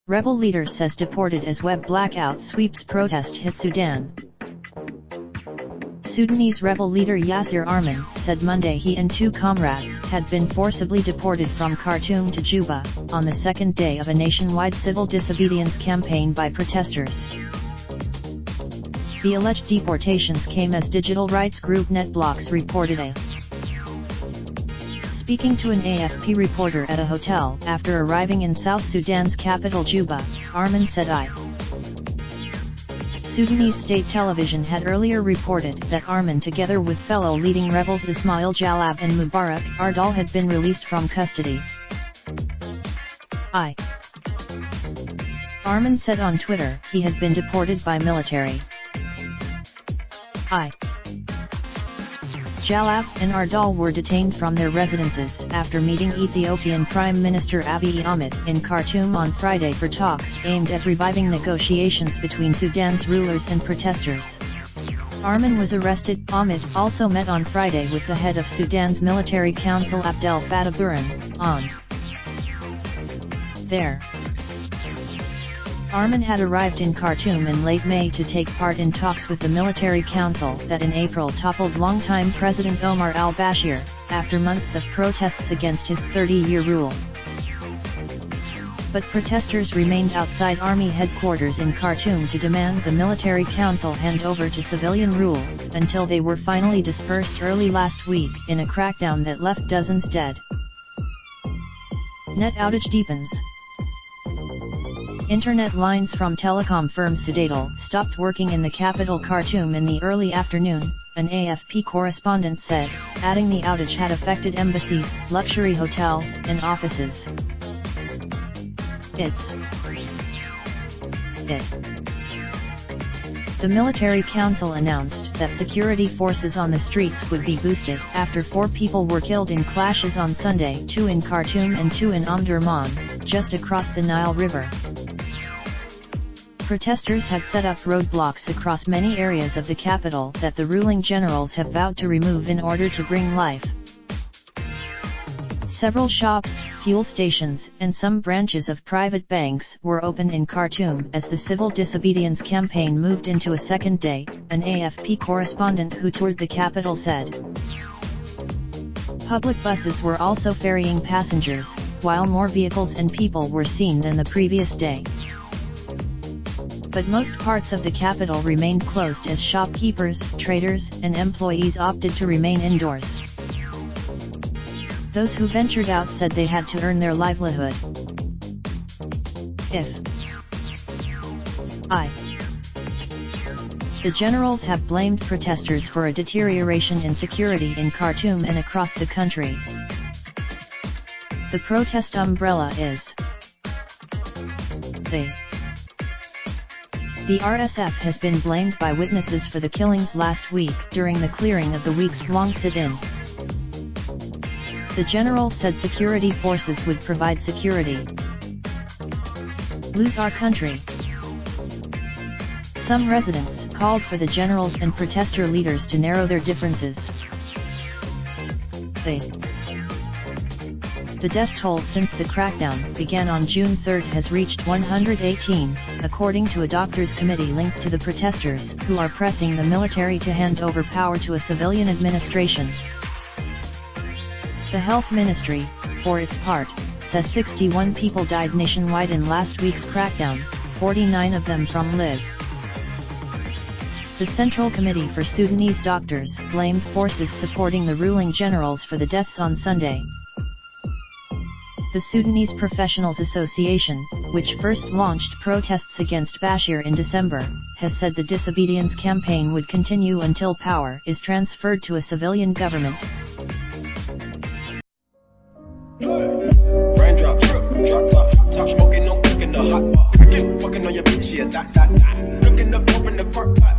Rebel leader says deported as web blackout sweeps protest hit Sudan. Sudanese rebel leader Yasir Arman said Monday he and two comrades had been forcibly deported from Khartoum to Juba, on the second day of a nationwide civil disobedience campaign by protesters. The alleged deportations came as digital rights group NetBlocks reported it. Speaking to an AFP reporter at a hotel after arriving in South Sudan's capital Juba, Arman said Sudanese state television had earlier reported that Arman together with fellow leading rebels Ismail Jalab and Mubarak Ardal had been released from custody. Arman said on Twitter he had been deported by military. Jalab and Ardal were detained from their residences after meeting Ethiopian Prime Minister Abiy Ahmed in Khartoum on Friday for talks aimed at reviving negotiations between Sudan's rulers and protesters. Arman was arrested. Ahmed also met on Friday with the head of Sudan's military council Abdel Fattah Burhan, there. Arman had arrived in Khartoum in late May to take part in talks with the military council that in April toppled longtime President Omar al-Bashir, after months of protests against his 30-year rule. But protesters remained outside army headquarters in Khartoum to demand the military council hand over to civilian rule, until they were finally dispersed early last week in a crackdown that left dozens dead. Net outage deepens. Internet lines from telecom firm Sudatel stopped working in the capital Khartoum in the early afternoon, an AFP correspondent said, adding the outage had affected embassies, luxury hotels, and offices. The military council announced that security forces on the streets would be boosted after 4 people were killed in clashes on Sunday, 2 in Khartoum and 2 in Omdurman, just across the Nile River. Protesters had set up roadblocks across many areas of the capital that the ruling generals have vowed to remove in order to bring life. Several shops, fuel stations, and some branches of private banks were open in Khartoum as the civil disobedience campaign moved into a second day, an AFP correspondent who toured the capital said. Public buses were also ferrying passengers, while more vehicles and people were seen than the previous day. But most parts of the capital remained closed as shopkeepers, traders, and employees opted to remain indoors. Those who ventured out said they had to earn their livelihood. The generals have blamed protesters for a deterioration in security in Khartoum and across the country. The protest umbrella is The RSF has been blamed by witnesses for the killings last week during the clearing of the weeks-long sit-in. The general said security forces would provide security. Lose our country. Some residents called for the generals and protester leaders to narrow their differences. The death toll since the crackdown began on June 3 has reached 118, according to a doctors' committee linked to the protesters who are pressing the military to hand over power to a civilian administration. The Health Ministry, for its part, says 61 people died nationwide in last week's crackdown, 49 of them from Liv. The Central Committee for Sudanese Doctors blamed forces supporting the ruling generals for the deaths on Sunday. The Sudanese Professionals Association, which first launched protests against Bashir in December, has said the disobedience campaign would continue until power is transferred to a civilian government. Raindrop, drop top smoking, no cooking the hot pot. Fucking on your bitch, yeah, that. Looking up, open the park, pot.